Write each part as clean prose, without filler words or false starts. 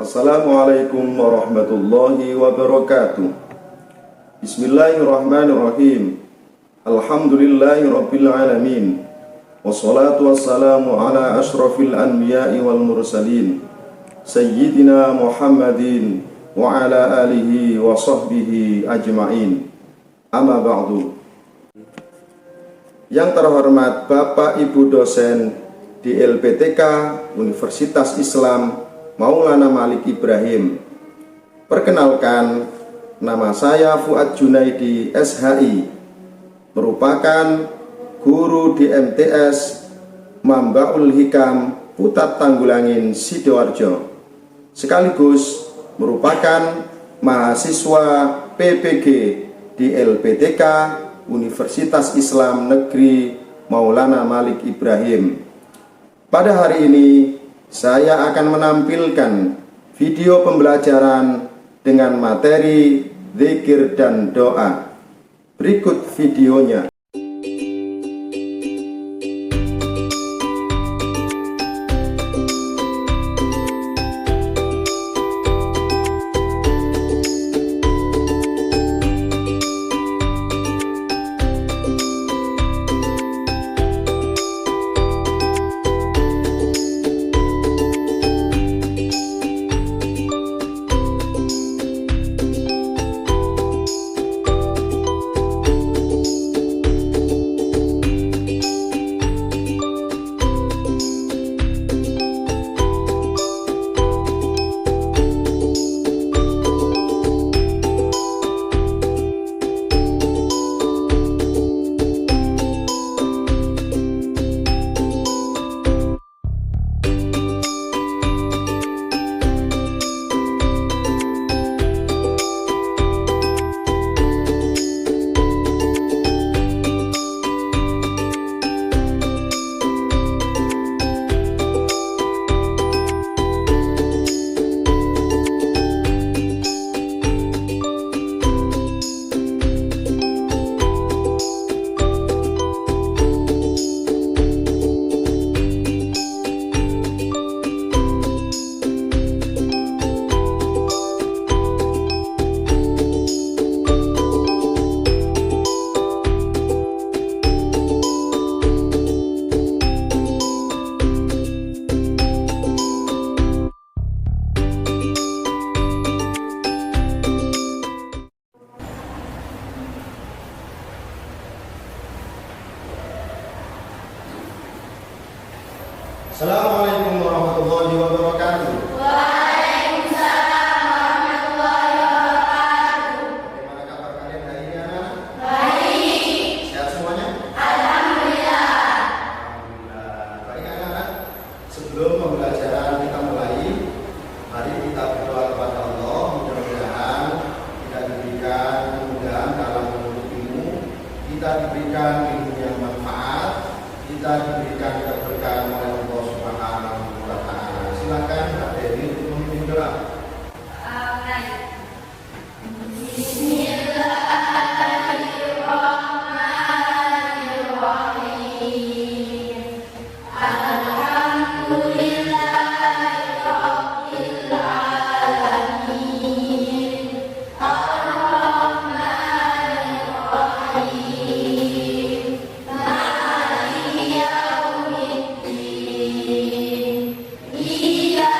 Assalamualaikum warahmatullahi wabarakatuh. Bismillahirrahmanirrahim. Alhamdulillahirabbil alamin. Wassalatu wassalamu ala asyrafil anbiya'i wal mursalin Sayyidina Muhammadin wa ala alihi wa sahbihi ajma'in. Amma ba'du. Yang terhormat Bapak Ibu dosen di LPTK Universitas Islam Maulana Malik Ibrahim. Perkenalkan, nama saya Fuad Junaidi SHI, merupakan guru di MTS Mambaul Hikam Putat Tanggulangin Sidoarjo, sekaligus merupakan mahasiswa PPG di LPTK Universitas Islam Negeri Maulana Malik Ibrahim. Pada hari ini saya akan menampilkan video pembelajaran dengan materi zikir dan doa. Berikut videonya. Assalamualaikum warahmatullahi wabarakatuh. Waalaikumsalam warahmatullahi wabarakatuh. Bagaimana kabar kalian hari ini, anak? Baik. Sehat semuanya? Alhamdulillah. Alhamdulillah. Baik anak-anak, sebelum pembelajaran kita mulai, mari kita berdoa kepada Allah. Mudah-mudahan kita diberikan kemudahan dalam menuntut ilmu, kita diberikan ilmu yang manfaat, kita diberikan keberkahan oleh Allah Subhanahu wa Ta'ala. Silakan Mbak Dewi untuk memimpin doa. Bismillahirrahmanirrahim. Alhamdulillahirabbil alamin. Ar-Rahmanir-Rahim. Maliki yaumiddin. Iyyaka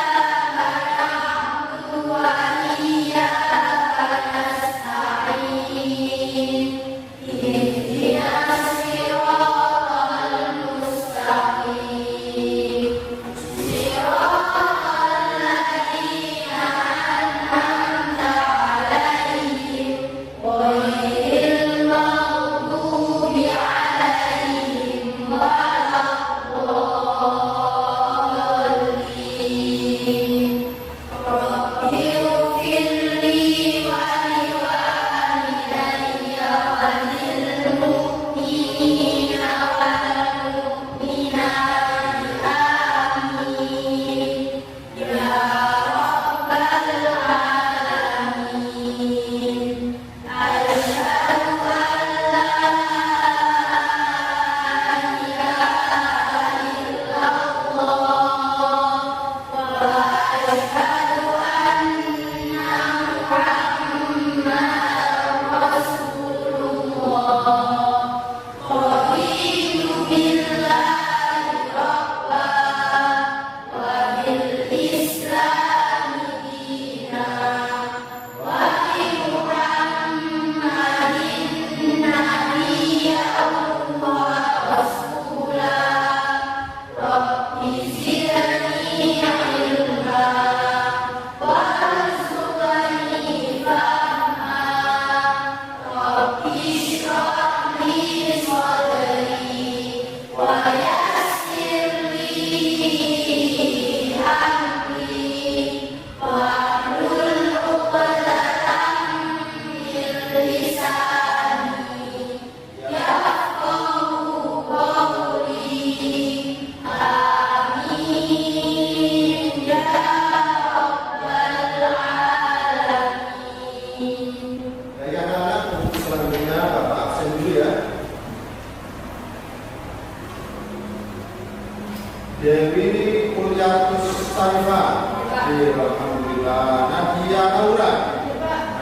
Dewi Kulyatus Sarifah, hadir. Alhamdulillah. Nadia Aura,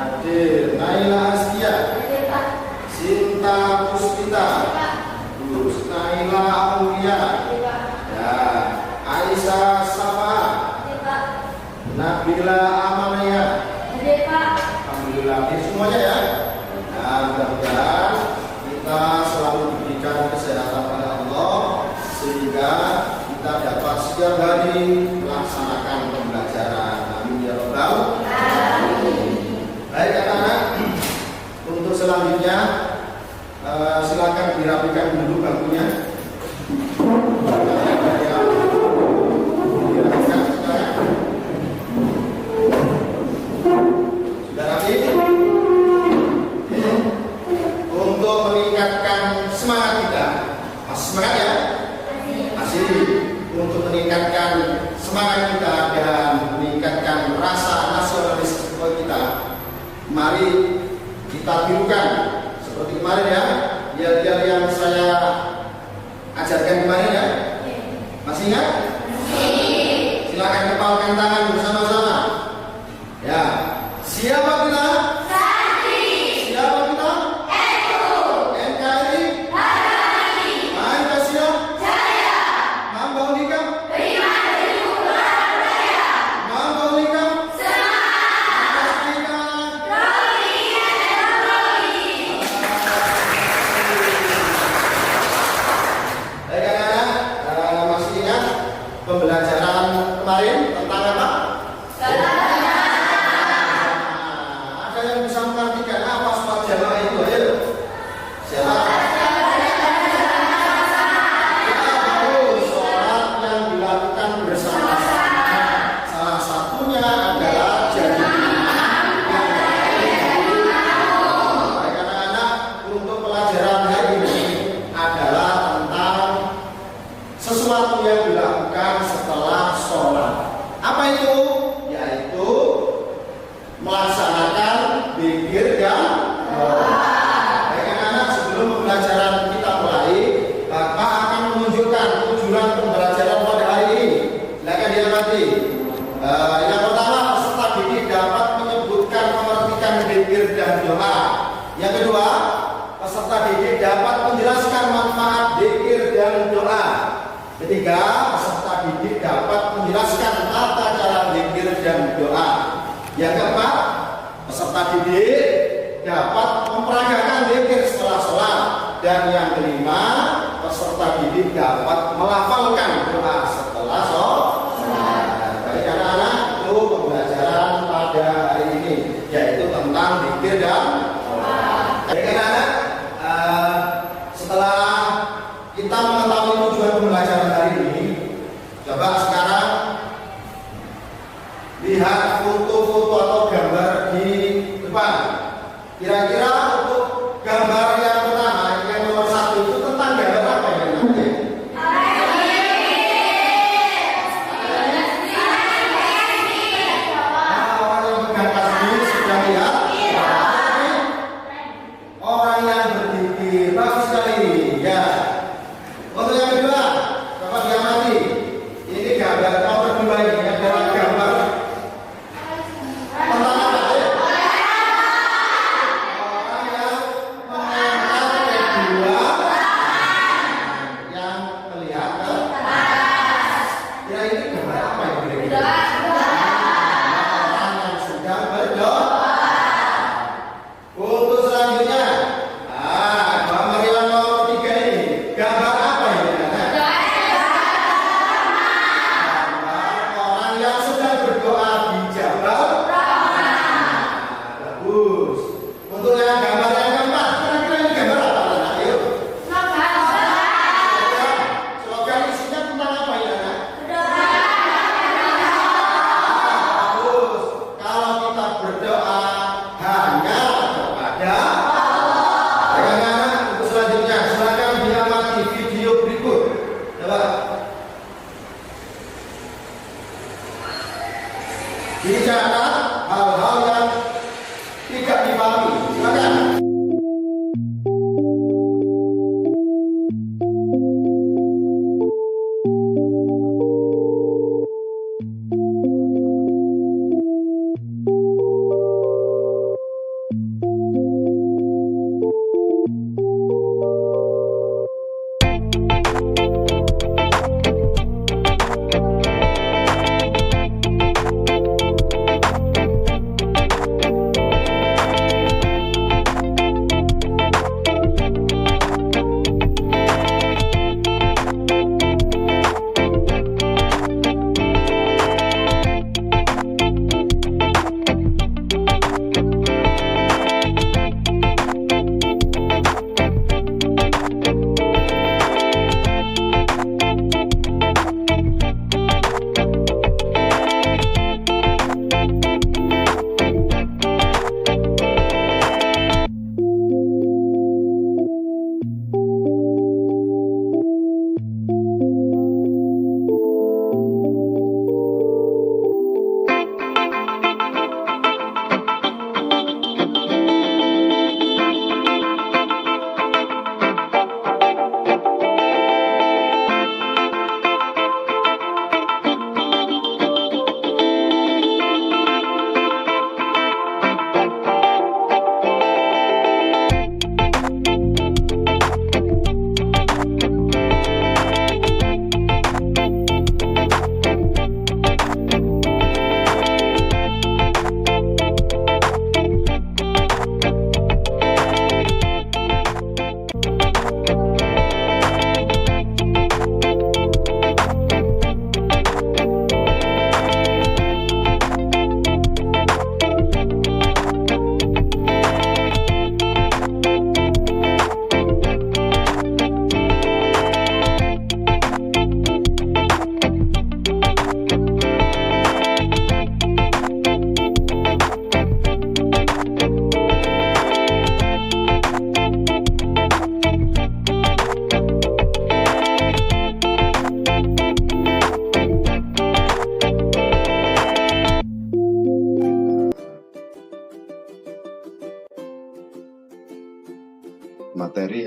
hadir. Naila Astia, Sinta Puspita, terus Naila Aulia, ya. Aisyah Safa, Nabila Amalia, alhamdulillah. Ini semuanya ya. Nah, mudah-mudahan kita selalu diberikan kesehatan oleh Allah sehingga kita dapat setiap hari melaksanakan pembelajaran. Amin ya rabbal alamin. Baik anak-anak, untuk selanjutnya silakan dirapikan dulu bangkunya. Sudah rapi? Untuk meningkatkan semangat kita, masih semangat ya? Masih. Untuk meningkatkan semangat kita dan meningkatkan rasa nasionalis kita, mari kita tirukan seperti kemarin ya, biar yang saya ajarkan kemarin ya. Masih ingat? Silakan kepalkan tangan bersama-sama. Ya. Siapa kita? Santri. Siapa kita? NU. NKRI. Pancasila. Jaya. Mandalika. Prima dari Surabaya. Mandalika. Semangat. Roli and Roli. Baik anak-anak, masih ingat pembelajaran kemarin tentang apa? Ada yang bisa mengartikan apa sholat jamaah itu? Ayo. Siapa? Sholat yang dilakukan bersama-sama. Salah satunya adalah jamaah. Baik anak-anak, untuk pelajaran hari ini adalah tentang sesuatu yang dilakukan setelah sholat. Apa itu? Yaitu melaksanakan zikir dan doa. Baik anak-anak, sebelum pembelajaran kita mulai, Bapak akan menunjukkan tujuan pembelajaran pada hari ini. Silakan diamati. Yang pertama, peserta didik dapat menyebutkan mengartikan zikir dan doa. Yang kedua, peserta didik dapat menjelaskan manfaat zikir dan doa. Ketiga, peserta didik dapat menjelaskan tata cara zikir dan doa. Yang keempat, peserta didik dapat memperagakan zikir setelah sholat. Dan yang kelima, peserta didik dapat melafalkan doa setelah sholat. Baik anak-anak, itu pembelajaran pada hari ini, yaitu tentang zikir dan doa. Baik anak-anak, setelah kita mengetahui tujuan pembelajaran hari ini, coba sekarang lihat foto-foto atau gambar di depan. Kira-kira untuk gambar yang pertama, yang nomor 1 itu tentang gambar apa ya nanti?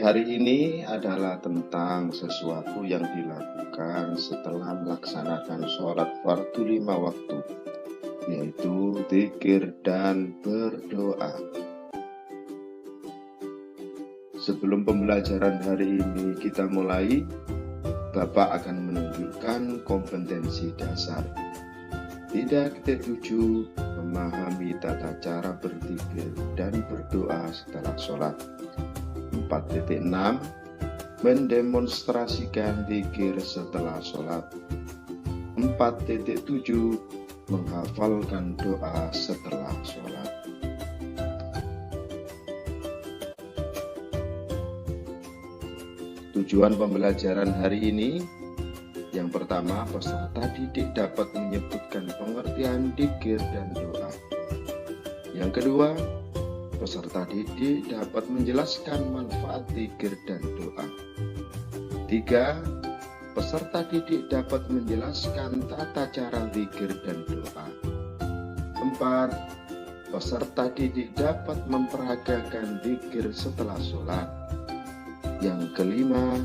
hari ini adalah tentang sesuatu yang dilakukan setelah melaksanakan sholat fardu 5 waktu, yaitu zikir dan berdoa. Sebelum pembelajaran hari ini kita mulai, Bapak akan menunjukkan kompetensi dasar. Tidak 7, memahami tata cara berzikir dan berdoa setelah sholat. 4.6, mendemonstrasikan zikir setelah sholat. 4.7, menghafalkan doa setelah sholat. Tujuan pembelajaran hari ini, yang pertama, peserta didik dapat menyebutkan pengertian zikir dan doa. Yang kedua, peserta didik dapat menjelaskan manfaat zikir dan doa. 3. Peserta didik dapat menjelaskan tata cara zikir dan doa. 4. Peserta didik dapat memperagakan zikir setelah sholat. Yang kelima,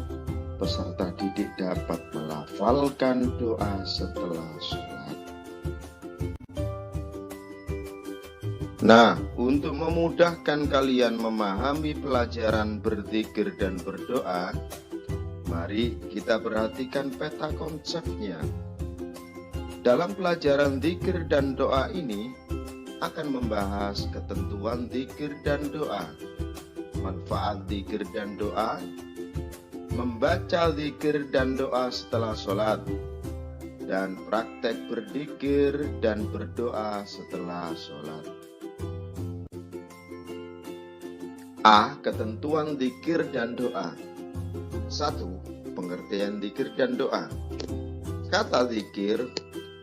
peserta didik dapat melafalkan doa setelah sholat. Nah, untuk memudahkan kalian memahami pelajaran berzikir dan berdoa, mari kita perhatikan peta konsepnya. Dalam pelajaran zikir dan doa ini akan membahas ketentuan zikir dan doa, manfaat zikir dan doa, membaca zikir dan doa setelah sholat, dan praktek berzikir dan berdoa setelah sholat. A. Ketentuan zikir dan doa. 1. Pengertian zikir dan doa. Kata zikir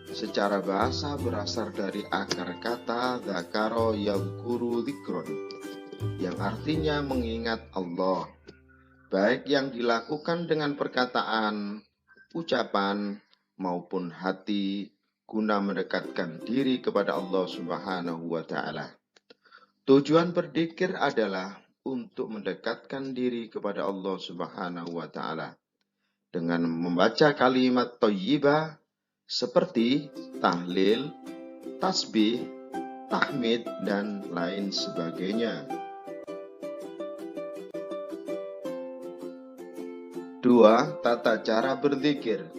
secara bahasa berasal dari akar kata dzakaro yadhkuru dzikron, yang artinya mengingat Allah, baik yang dilakukan dengan perkataan, ucapan, maupun hati, guna mendekatkan diri kepada Allah Subhanahu wa Ta'ala. Tujuan berzikir adalah untuk mendekatkan diri kepada Allah Subhanahu wa Ta'ala dengan membaca kalimat thayyibah seperti tahlil, tasbih, tahmid, dan lain sebagainya. 2. Tata cara berzikir.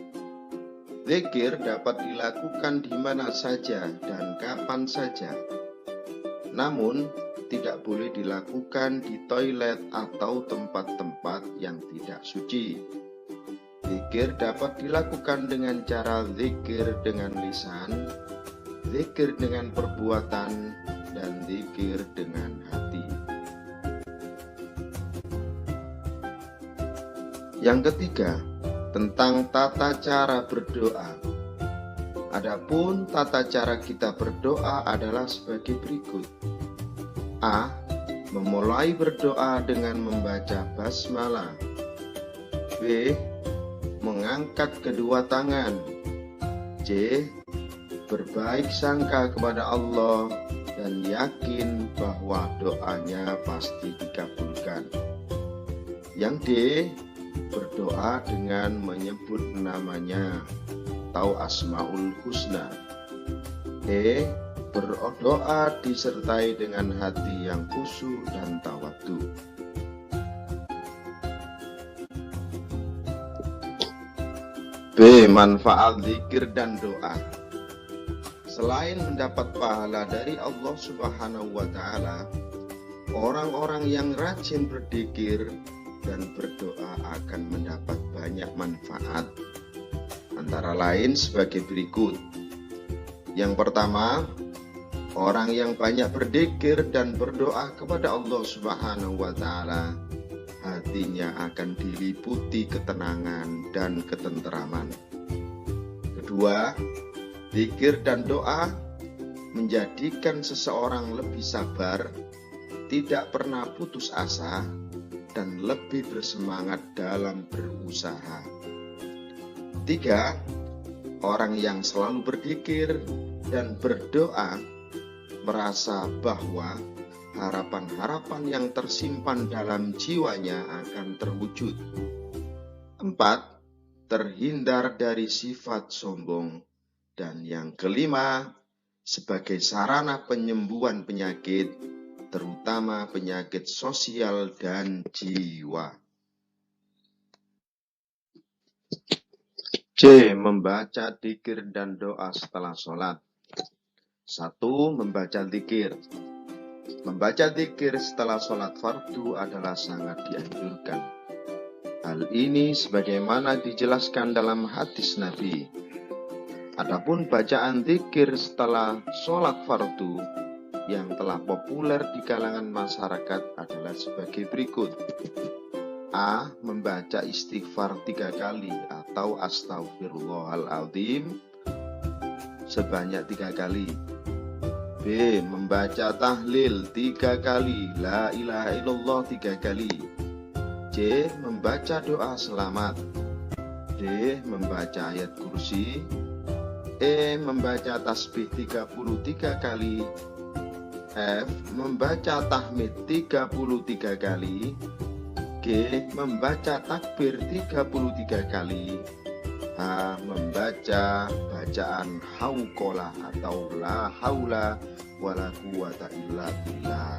Zikir dapat dilakukan di mana saja dan kapan saja, namun tidak boleh dilakukan di toilet atau tempat-tempat yang tidak suci. Zikir dapat dilakukan dengan cara zikir dengan lisan, zikir dengan perbuatan, dan zikir dengan hati. Yang ketiga, tentang tata cara berdoa. Adapun tata cara kita berdoa adalah sebagai berikut. A. Memulai berdoa dengan membaca basmalah. B. Mengangkat kedua tangan. C. Berbaik sangka kepada Allah dan yakin bahwa doanya pasti dikabulkan. Yang D. Berdoa dengan menyebut namanya atau Asmaul Husna. E. Berdoa disertai dengan hati yang khusyuk dan tawadhu. B. Manfaat zikir dan doa. Selain mendapat pahala dari Allah Subhanahu wa Ta'ala, orang-orang yang rajin berzikir dan berdoa akan mendapat banyak manfaat, antara lain sebagai berikut. Yang pertama, orang yang banyak berzikir dan berdoa kepada Allah Subhanahu wa Ta'ala, hatinya akan diliputi ketenangan dan ketenteraman. Kedua, zikir dan doa menjadikan seseorang lebih sabar, tidak pernah putus asa, dan lebih bersemangat dalam berusaha. 3. Orang yang selalu berzikir dan berdoa merasa bahwa harapan-harapan yang tersimpan dalam jiwanya akan terwujud. 4. Terhindar dari sifat sombong. Dan yang kelima, sebagai sarana penyembuhan penyakit, terutama penyakit sosial dan jiwa. C. Membaca dzikir dan doa setelah sholat. 1. Membaca dzikir. Membaca dzikir setelah sholat fardu adalah sangat dianjurkan. Hal ini sebagaimana dijelaskan dalam hadis Nabi. Adapun bacaan dzikir setelah sholat fardu yang telah populer di kalangan masyarakat adalah sebagai berikut. A. Membaca istighfar 3 kali atau astaghfirullahaladzim sebanyak 3 kali. B. Membaca tahlil 3 kali, la ilaha illallah 3 kali. C. Membaca doa selamat. D. Membaca ayat kursi. E. Membaca tasbih 33 kali. F. Membaca tahmid 33 kali. G. Membaca takbir 33 kali. H. Membaca bacaan hauqalah atau la haula wala quwata illa billah.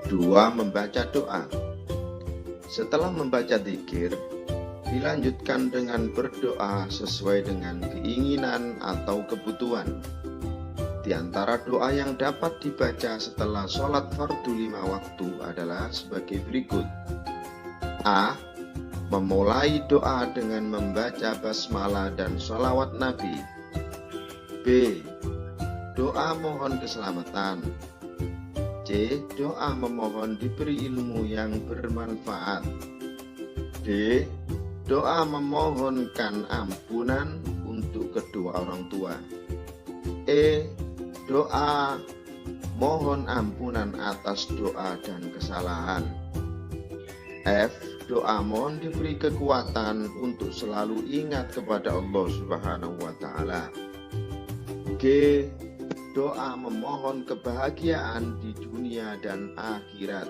2. Membaca doa. Setelah membaca dzikir, dilanjutkan dengan berdoa sesuai dengan keinginan atau kebutuhan. Di antara doa yang dapat dibaca setelah sholat fardu 5 waktu adalah sebagai berikut. A. Memulai doa dengan membaca basmalah dan sholawat Nabi. B. Doa mohon keselamatan. C. Doa memohon diberi ilmu yang bermanfaat. D. Doa memohonkan ampunan untuk kedua orang tua. E. Doa mohon ampunan atas doa dan kesalahan. F. Doa mohon diberi kekuatan untuk selalu ingat kepada Allah Subhanahu wa Ta'ala. G. Doa memohon kebahagiaan di dunia dan akhirat.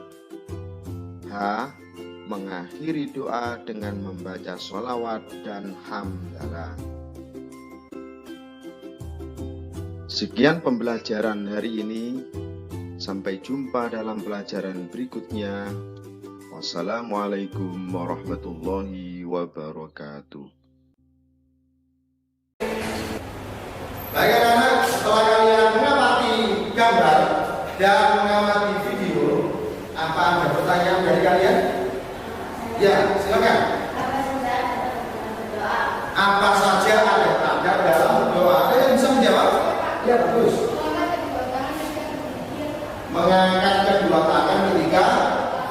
H. Mengakhiri doa dengan membaca sholawat dan hamdalah. Sekian pembelajaran hari ini. Sampai jumpa dalam pelajaran berikutnya. Wassalamualaikum warahmatullahi wabarakatuh. Baik anak-anak, setelah kalian mengamati gambar dan mengamati video, apa ada pertanyaan dari kalian? Ya, silakan. Apa saja ada tanda dalam berdoa? Ada yang bisa menjawab? Ya, bagus. Mengangkat kedua tangan ketika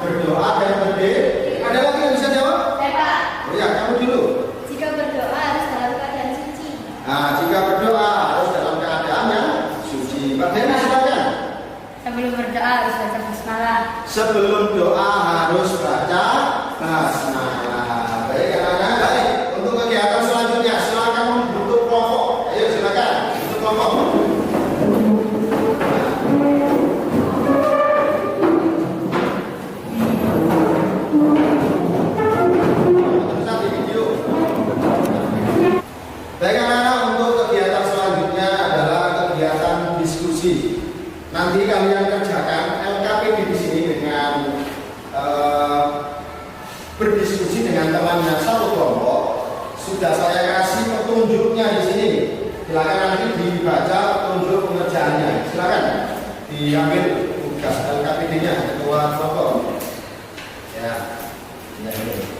berdoa dan berdiri. Ada lagi yang bisa jawab? Oh ya, kamu dulu. Jika berdoa harus dalam keadaan suci. Nah, jika berdoa harus dalam keadaan yang suci. Pak Deni, silakan. Sebelum berdoa harus baca basmalah. Sebelum doa harus baca basmalah. Baik anak-anak. Baik, untuk kegiatan selanjutnya silakan membentuk kelompok. Ayo silakan bentuk kelompok. Baik anak-anak, untuk kegiatan selanjutnya adalah kegiatan diskusi. Nanti kalian kerjakan LKPD di sini dengan berdiskusi dengan temannya satu kelompok. Sudah saya kasih petunjuknya di sini. Silakan nanti dibaca petunjuk pengerjaannya. Silakan diambil tugas LKPD-nya ketua kelompok. Ya, ini.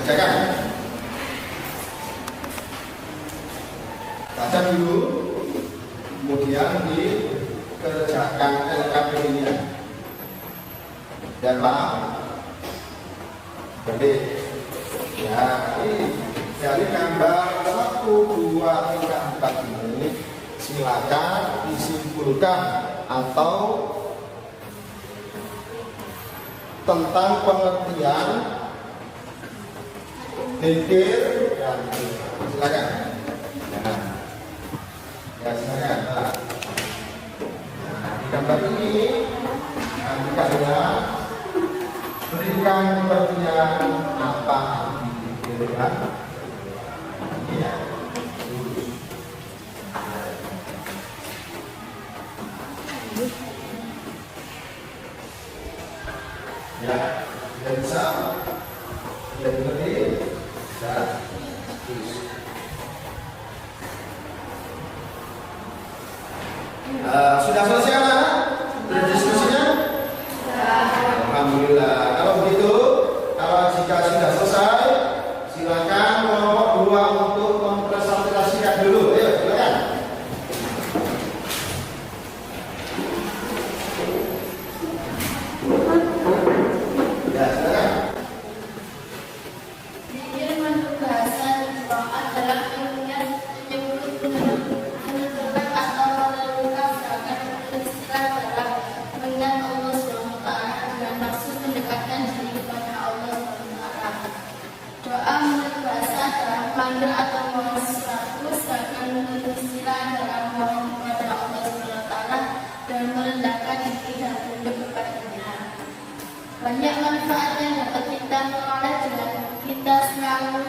Kerjakan. Baca dulu, kemudian dikerjakan LKPD-nya. Dan paham. Berarti ya, ini dari gambar 1, 2, 3, 4 ini silakan disimpulkan atau tentang pengertian dzikir dan silakan. Ya silakan. Nah, di gambar ini kita lihat berikan pengertian apa yang dipikirkan. Ya. Ya, tidak bisa, tidak mengerti, bisa. Sudah selesai anak? Berdiskusinya? Alhamdulillah. Kalau begitu, jika sudah selesai, silakan kelompok 2 untuk mempresentasikan dulu. Ayo, silakan. Ya, silakan. Zikir menurut bahasa Jepang adalah menentukan atau menentukan gerakan istilah dalam mengingat Allah SWT dengan maksud mendekatkan diri kepada Allah SWT. Doa menurut bahasa adalah memanggil atau memohon sesuatu, sedangkan menurut istilah adalah memohon kepada Allah SWT dan merendahkan diri dan tunduk kepadanya. Banyak manfaat yang dapat kita peroleh dengan kita selalu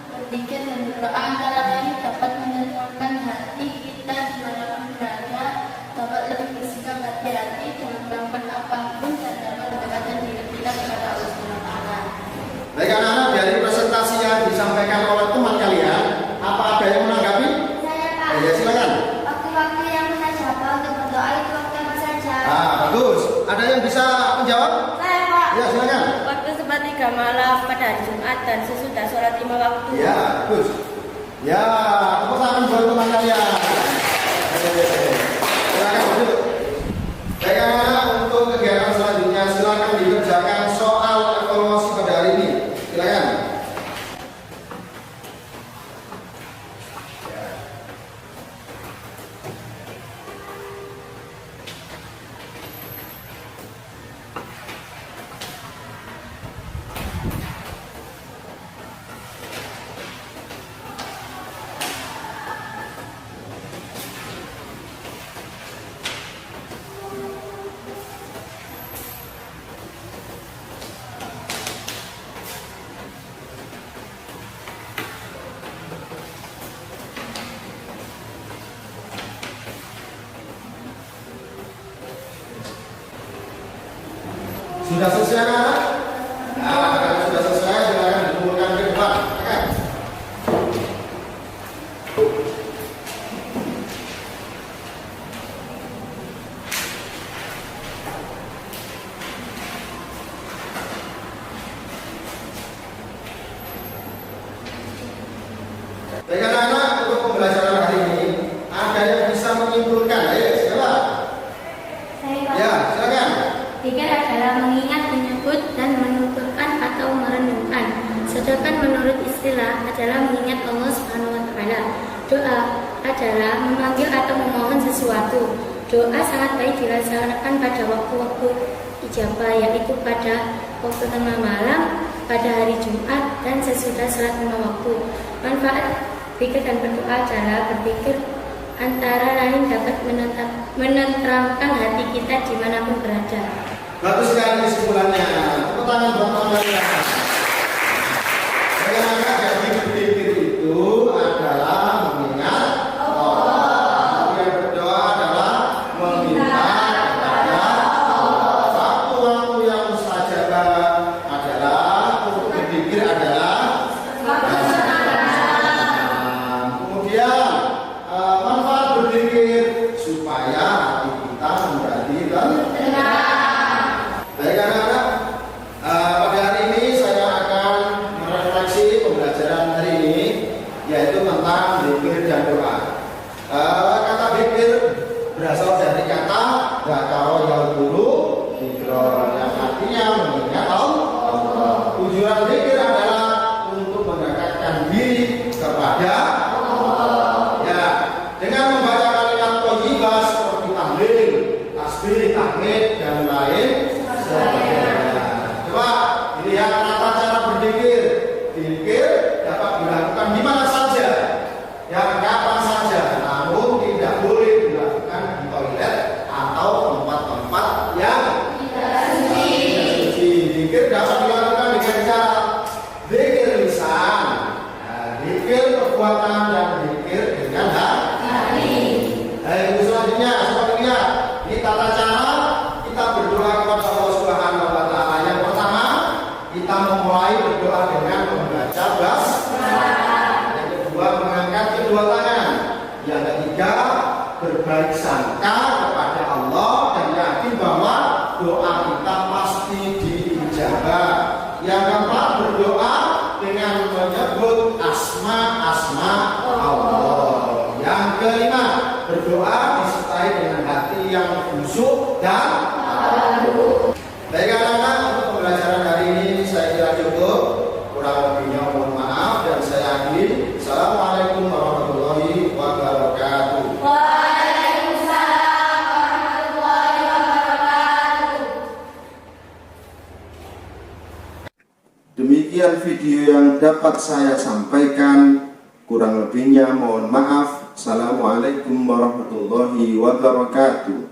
berzikir dan berdoa, antara lain dapat menenangkan hati kita dimanapun berada, dapat lebih bersikap hati-hati dalam melakukan apapun, dan dapat mendekatkan diri kita kepada Allah SWT. Baik anak-anak, dari presentasi yang disampaikan oleh teman kalian, apa ada yang menanggapi? Saya Pak, Ya silakan. waktu-waktu yang saya jawab untuk berdoa itu waktu apa saja? Bagus. Ada yang bisa menjawab? Saya Pak, Ya silakan. waktu sepertiga malam pada hari Jumat dan sesudah sholat 5 waktu. Ya, bagus. Ya, tepuk tangan buat teman kalian. Silakan duduk. Baik anak-anak, untuk kegiatan selanjutnya silakan dikerjakan soal evaluasi pada hari ini. Silakan. Sudah selesai anak? Nah, kalau sudah selesai silakan dikumpulkan ke depan. Silakan. Baik anak-anak, untuk pembelajaran hari ini ada yang bisa menyimpulkan? Ayo, siapa? Saya Pak. Ya, silakan. Zikir adalah mengingat, menyebut, dan menuturkan atau merenungkan. Sedangkan menurut istilah adalah mengingat Allah SWT. Doa adalah memanggil atau memohon sesuatu. Doa sangat baik dilaksanakan pada waktu-waktu ijabah, yaitu pada waktu tengah malam, pada hari Jumat, dan sesudah salat 5 waktu. Manfaat zikir dan berdoa adalah berpikir antara lain dapat menenteramkan hati kita dimanapun berada. Bagus sekali kesimpulannya. Tepuk tangan buat teman kalian. Bagaimana jadi berpikir itu adalah mengingat Allah. Yang berdoa adalah meminta kepada Allah. Waktu-waktu yang mustajabah adalah untuk berpikir adalah kemudian manfaat berpikir supaya hati kita menjadi tenang. Baik anak-anak, pada hari ini saya tata cara kita berdoa kepada Allah Subhanahu wa taala. Yang pertama, kita memulai berdoa dengan membaca basmalah. Yang kedua, mengangkat kedua tangan. Yang ketiga, berbaik sangka kepada Allah dan yakin bahwa doa kita pasti diijabah. Yang keempat, berdoa dengan menyebut asma-asma Allah. Yang kelima, berdoa disertai dengan hati yang khusyuk dan tawadhu. Baik anak-anak, untuk pembelajaran hari ini saya kira cukup. Kurang lebihnya mohon maaf dan saya akhiri. Assalamualaikum warahmatullahi wabarakatuh. Demikian video yang dapat saya sampaikan. Kurang lebihnya mohon maaf. Assalamualaikum warahmatullahi wabarakatuh.